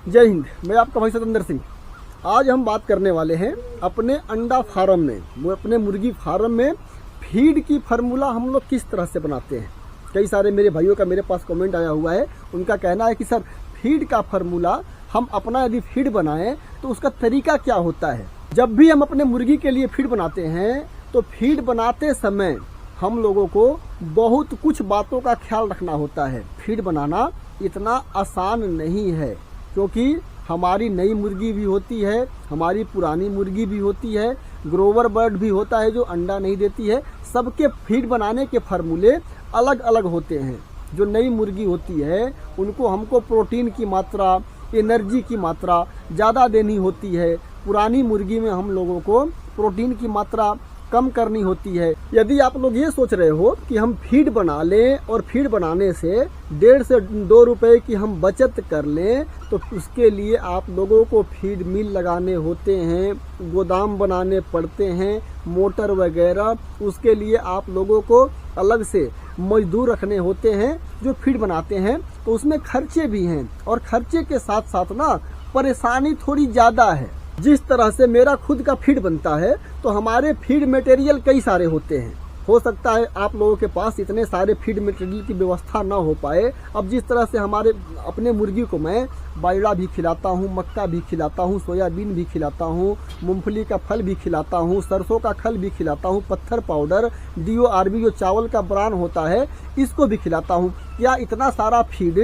जय हिंद। मैं आपका भाई सतेंद्र सिंह। आज हम बात करने वाले हैं अपने अंडा फार्म में, वो अपने मुर्गी फार्म में फीड की फार्मूला हम लोग किस तरह से बनाते हैं। कई सारे मेरे भाइयों का मेरे पास कमेंट आया हुआ है, उनका कहना है कि सर फीड का फार्मूला हम अपना यदि फीड बनाएं तो उसका तरीका क्या होता है। जब भी हम अपने मुर्गी के लिए फीड बनाते हैं तो फीड बनाते समय हम लोगों को बहुत कुछ बातों का ख्याल रखना होता है। फीड बनाना इतना आसान नहीं है, क्योंकि हमारी नई मुर्गी भी होती है, हमारी पुरानी मुर्गी भी होती है, ग्रोवर बर्ड भी होता है जो अंडा नहीं देती है। सबके फीड बनाने के फार्मूले अलग अलग होते हैं। जो नई मुर्गी होती है उनको हमको प्रोटीन की मात्रा, एनर्जी की मात्रा ज़्यादा देनी होती है। पुरानी मुर्गी में हम लोगों को प्रोटीन की मात्रा कम करनी होती है। यदि आप लोग ये सोच रहे हो कि हम फीड बना लें और फीड बनाने से 1.5 से 2 रुपए की हम बचत कर लें, तो उसके लिए आप लोगों को फीड मिल लगाने होते हैं, गोदाम बनाने पड़ते हैं, मोटर वगैरह। उसके लिए आप लोगों को अलग से मजदूर रखने होते हैं जो फीड बनाते हैं, तो उसमें खर्चे भी हैं और खर्चे के साथ साथ ना परेशानी थोड़ी ज़्यादा है। जिस तरह से मेरा खुद का फीड बनता है तो हमारे फीड मटेरियल कई सारे होते हैं। हो सकता है आप लोगों के पास इतने सारे फीड मटेरियल की व्यवस्था ना हो पाए। अब जिस तरह से हमारे अपने मुर्गी को मैं बाजरा भी खिलाता हूँ, मक्का भी खिलाता हूँ, सोयाबीन भी खिलाता हूँ, मूंगफली का फल भी खिलाता हूँ, सरसों का खल भी खिलाता हूँ, पत्थर पाउडर, DORB जो चावल का ब्रांड होता है इसको भी खिलाता हूँ। क्या इतना सारा फीड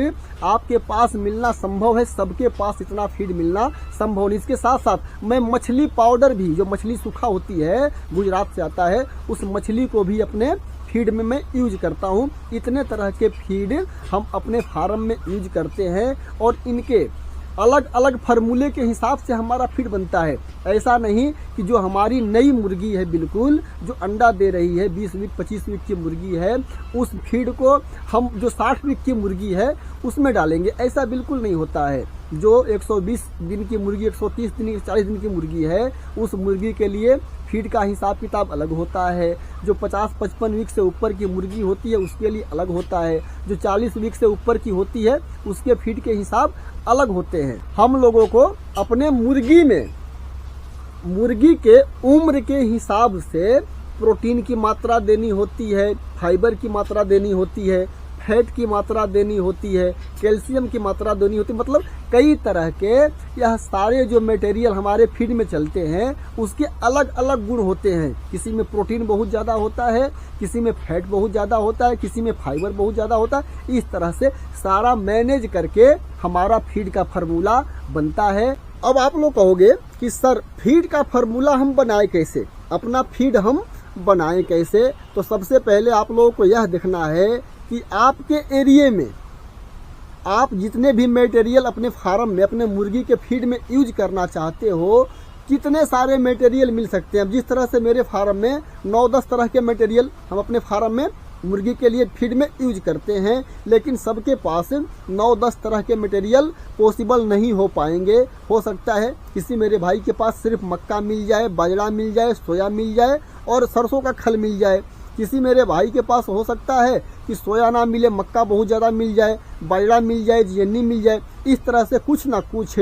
आपके पास मिलना संभव है? सबके पास इतना फीड मिलना संभव नहीं। इसके साथ साथ मैं मछली पाउडर भी, जो मछली सूखा होती है गुजरात से आता है, उस मछली को भी अपने फीड में मैं यूज करता हूँ। इतने तरह के फीड हम अपने फार्म में यूज करते हैं और इनके अलग अलग फार्मूले के हिसाब से हमारा फीड बनता है। ऐसा नहीं कि जो हमारी नई मुर्गी है, बिल्कुल जो अंडा दे रही है, 20 वीक 25 वीक की मुर्गी है, उस फीड को हम जो 60 वीक की मुर्गी है उसमें डालेंगे। ऐसा बिल्कुल नहीं होता है। जो 120 दिन की मुर्गी, 130 दिन, 40 दिन की मुर्गी है, उस मुर्गी के लिए फीड का हिसाब किताब अलग होता है। जो 50-55 वीक से ऊपर की मुर्गी होती है उसके लिए अलग होता है। जो 40 वीक से ऊपर की होती है उसके फीड के हिसाब अलग होते हैं। हम लोगों को अपने मुर्गी में, मुर्गी के उम्र के हिसाब से प्रोटीन की मात्रा देनी होती है, फाइबर की मात्रा देनी होती है, फैट की मात्रा देनी होती है, कैल्शियम की मात्रा देनी होती है। मतलब कई तरह के यह सारे जो मटेरियल हमारे फीड में चलते हैं उसके अलग अलग गुण होते हैं। किसी में प्रोटीन बहुत ज़्यादा होता है, किसी में फैट बहुत ज़्यादा होता है, किसी में फाइबर बहुत ज़्यादा होता है। इस तरह से सारा मैनेज करके हमारा फीड का फार्मूला बनता है। अब आप लोग कहोगे कि सर फीड का फार्मूला हम बनाए कैसे, अपना फीड हम बनाएं कैसे? तो सबसे पहले आप लोगों को यह देखना है कि आपके एरिया में आप जितने भी मटेरियल अपने फार्म में, अपने मुर्गी के फीड में यूज करना चाहते हो, कितने सारे मटेरियल मिल सकते हैं। जिस तरह से मेरे फार्म में 9-10 तरह के मटेरियल हम अपने फार्म में मुर्गी के लिए फीड में यूज करते हैं, लेकिन सबके पास 9-10 तरह के मटेरियल पॉसिबल नहीं हो पाएंगे। हो सकता है किसी मेरे भाई के पास सिर्फ मक्का मिल जाए, बाजरा मिल जाए, सोया मिल जाए और सरसों का खल मिल जाए। किसी मेरे भाई के पास हो सकता है कि सोया ना मिले, मक्का बहुत ज़्यादा मिल जाए, बाजरा मिल जाए, जेनी मिल जाए। इस तरह से कुछ ना कुछ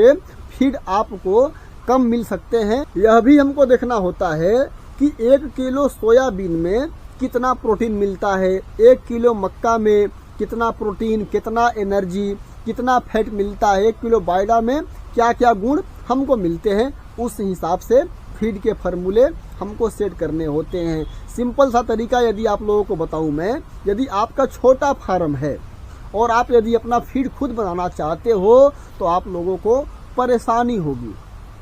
फीड आपको कम मिल सकते हैं। यह भी हमको देखना होता है कि 1 किलो सोयाबीन में कितना प्रोटीन मिलता है, 1 किलो मक्का में कितना प्रोटीन, कितना एनर्जी, कितना फैट मिलता है, 1 किलो बाजरा में क्या क्या गुण हमको मिलते हैं। उस हिसाब से फीड के फार्मूले हमको सेट करने होते हैं। सिंपल सा तरीका यदि आप लोगों को बताऊं मैं, यदि आपका छोटा फार्म है और आप यदि अपना फीड खुद बनाना चाहते हो तो आप लोगों को परेशानी होगी।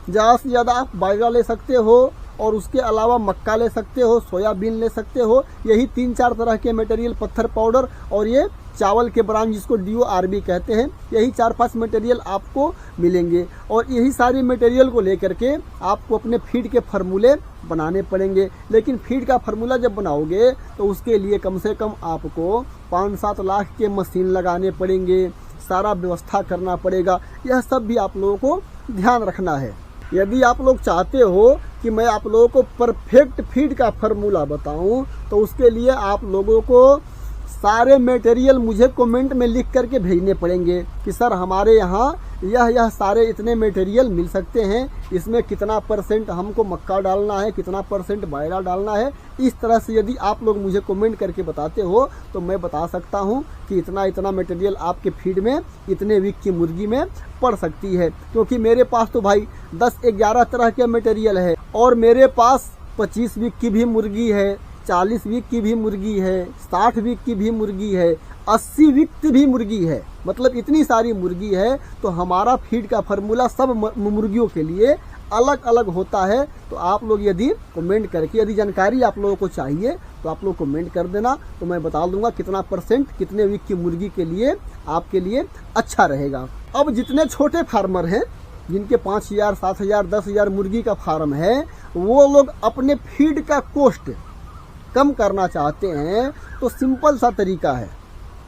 ज़्यादा से ज़्यादा आप बाजरा ले सकते हो और उसके अलावा मक्का ले सकते हो, सोयाबीन ले सकते हो। यही 3-4 तरह के मटेरियल, पत्थर पाउडर और ये चावल के ब्रांड जिसको DORB कहते हैं, यही 4-5 मटेरियल आपको मिलेंगे और यही सारी मटेरियल को लेकर के आपको अपने फीड के फार्मूले बनाने पड़ेंगे। लेकिन फीड का फार्मूला जब बनाओगे तो उसके लिए कम से कम आपको 5-7 लाख के मशीन लगाने पड़ेंगे, सारा व्यवस्था करना पड़ेगा। यह सब भी आप लोगों को ध्यान रखना है। यदि आप लोग चाहते हो कि मैं आप लोगों को परफेक्ट फीड का फार्मूला बताऊं, तो उसके लिए आप लोगों को सारे मटेरियल मुझे कमेंट में लिख करके भेजने पड़ेंगे कि सर हमारे यहाँ यह सारे इतने मटेरियल मिल सकते हैं, इसमें कितना परसेंट हमको मक्का डालना है, कितना परसेंट बाजरा डालना है, इस तरह से यदि आप लोग मुझे कमेंट करके बताते हो तो मैं बता सकता हूं कि इतना इतना मटेरियल आपके फीड में इतने वीक की मुर्गी में पड़ सकती है। क्योंकि मेरे पास तो भाई 10-11 तरह के मटेरियल है और मेरे पास 25 वीक की भी मुर्गी है, 40 वीक की भी मुर्गी है, 60 वीक की भी मुर्गी है, 80 वीक की भी मुर्गी है। मतलब इतनी सारी मुर्गी है तो हमारा फीड का फार्मूला सब मुर्गियों के लिए अलग अलग होता है। तो आप लोग यदि कमेंट करके यदि जानकारी आप लोगों को चाहिए तो आप लोग कमेंट कर देना, तो मैं बता दूंगा कितना परसेंट कितने वीक की मुर्गी के लिए आपके लिए अच्छा रहेगा। अब जितने छोटे फार्मर हैं जिनके 5,000, 7,000, 10,000 मुर्गी का फार्म है, वो लोग अपने फीड का कॉस्ट कम करना चाहते हैं तो सिंपल सा तरीका है,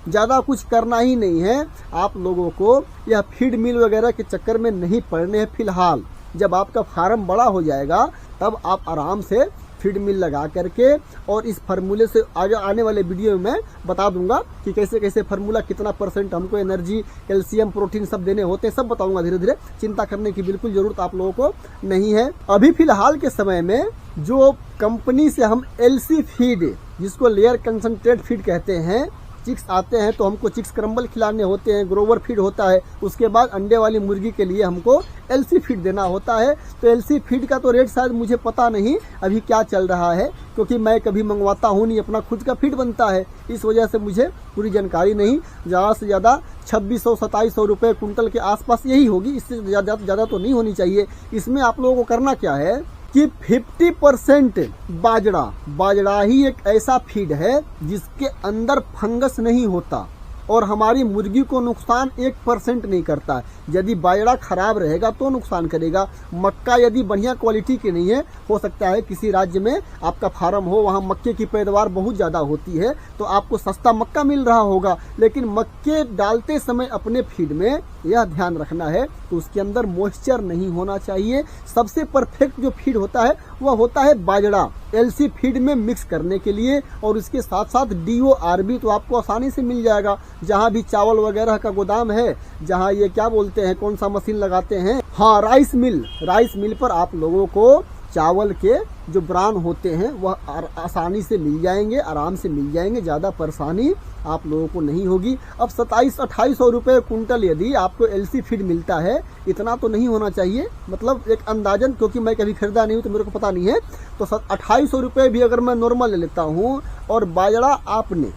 ज़्यादा कुछ करना ही नहीं है। आप लोगों को यह फीड मिल वगैरह के चक्कर में नहीं पड़ने हैं। फिलहाल जब आपका फार्म बड़ा हो जाएगा तब आप आराम से फीड मिल लगा करके, और इस फार्मूले से आगे आने वाले वीडियो में मैं बता दूंगा कि कैसे कैसे फार्मूला कितना परसेंट हमको एनर्जी, कैल्शियम, प्रोटीन सब देने होते हैं, सब बताऊंगा धीरे धीरे। चिंता करने की बिल्कुल जरूरत आप लोगों को नहीं है। अभी फिलहाल के समय में जो कंपनी से हम एलसी फीड, जिसको लेयर कंसंट्रेट फीड कहते हैं, चिक्स आते हैं तो हमको चिक्स क्रम्बल खिलाने होते हैं, ग्रोवर फीड होता है, उसके बाद अंडे वाली मुर्गी के लिए हमको एलसी फीड देना होता है। तो एलसी फीड का तो रेट शायद मुझे पता नहीं अभी क्या चल रहा है, क्योंकि मैं कभी मंगवाता हूँ नहीं, अपना खुद का फीड बनता है, इस वजह से मुझे पूरी जानकारी नहीं। ज़्यादा से ज़्यादा 2600-2700 रुपये कुंटल के आसपास यही होगी, इससे ज़्यादा तो नहीं होनी चाहिए। इसमें आप लोगों को करना क्या है कि 50% बाजरा ही एक ऐसा फीड है जिसके अंदर फंगस नहीं होता और हमारी मुर्गी को नुकसान 1% नहीं करता है। यदि बाजरा खराब रहेगा तो नुकसान करेगा। मक्का यदि बढ़िया क्वालिटी की नहीं है, हो सकता है किसी राज्य में आपका फार्म हो, वहाँ मक्के की पैदावार बहुत ज़्यादा होती है तो आपको सस्ता मक्का मिल रहा होगा, लेकिन मक्के डालते समय अपने फीड में यह ध्यान रखना है तो उसके अंदर मॉइस्चर नहीं होना चाहिए। सबसे परफेक्ट जो फीड होता है वह होता है बाजरा एलसी फीड में मिक्स करने के लिए, और इसके साथ साथ DORB तो आपको आसानी से मिल जाएगा। जहाँ भी चावल वगैरह का गोदाम है, जहाँ ये क्या बोलते हैं, कौन सा मशीन लगाते हैं, हाँ राइस मिल पर आप लोगों को चावल के जो ब्रांड होते हैं वह आसानी से मिल जाएंगे, आराम से मिल जाएंगे, ज़्यादा परेशानी आप लोगों को नहीं होगी। अब 2700-2800 रुपये कुंटल यदि आपको एलसी फीड मिलता है, इतना तो नहीं होना चाहिए, मतलब एक अंदाजन, क्योंकि मैं कभी खरीदा नहीं हूँ तो मेरे को पता नहीं है। तो 2800 रुपये भी अगर मैं नॉर्मल ले लेता हूँ और बाजरा आपने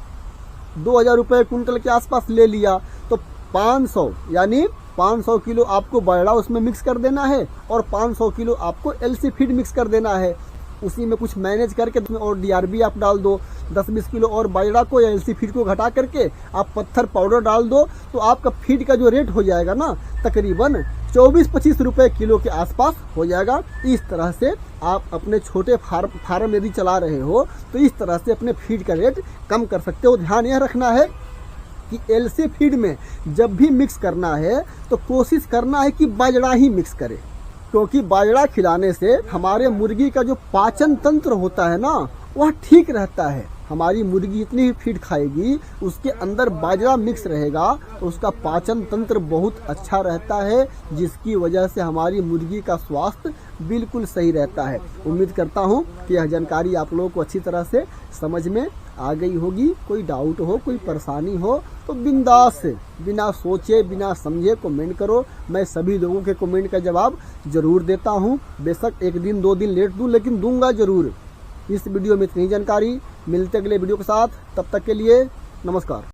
2000 रुपये कुंटल के आसपास ले लिया तो 500 यानी 500 किलो आपको बाजरा उसमें मिक्स कर देना है और 500 किलो आपको एलसी फीड मिक्स कर देना है। उसी में कुछ मैनेज करके और DRB आप डाल दो, 10-20 किलो और बाजरा को या एलसी फीड को घटा करके आप पत्थर पाउडर डाल दो, तो आपका फीड का जो रेट हो जाएगा ना तकरीबन 24-25 रुपये किलो के आसपास हो जाएगा। इस तरह से आप अपने छोटे फार्म यदि चला रहे हो तो इस तरह से अपने फीड का रेट कम कर सकते हो। ध्यान यह रखना है कि एलसी फीड में जब भी मिक्स करना है तो कोशिश करना है कि बाजरा ही मिक्स करें, क्योंकि बाजरा खिलाने से हमारे मुर्गी का जो पाचन तंत्र होता है ना वह ठीक रहता है। हमारी मुर्गी इतनी ही फीड खाएगी, उसके अंदर बाजरा मिक्स रहेगा तो उसका पाचन तंत्र बहुत अच्छा रहता है, जिसकी वजह से हमारी मुर्गी का स्वास्थ्य बिल्कुल सही रहता है। उम्मीद करता हूँ कि यह जानकारी आप लोगों को अच्छी तरह से समझ में आ गई होगी। कोई डाउट हो, कोई परेशानी हो तो बिंदास से, बिना सोचे बिना समझे कमेंट करो। मैं सभी लोगों के कमेंट का जवाब जरूर देता हूँ, बेशक 1 दिन 2 दिन लेट दूँ लेकिन दूंगा जरूर। इस वीडियो में इतनी जानकारी, मिलते अगले वीडियो के साथ, तब तक के लिए नमस्कार।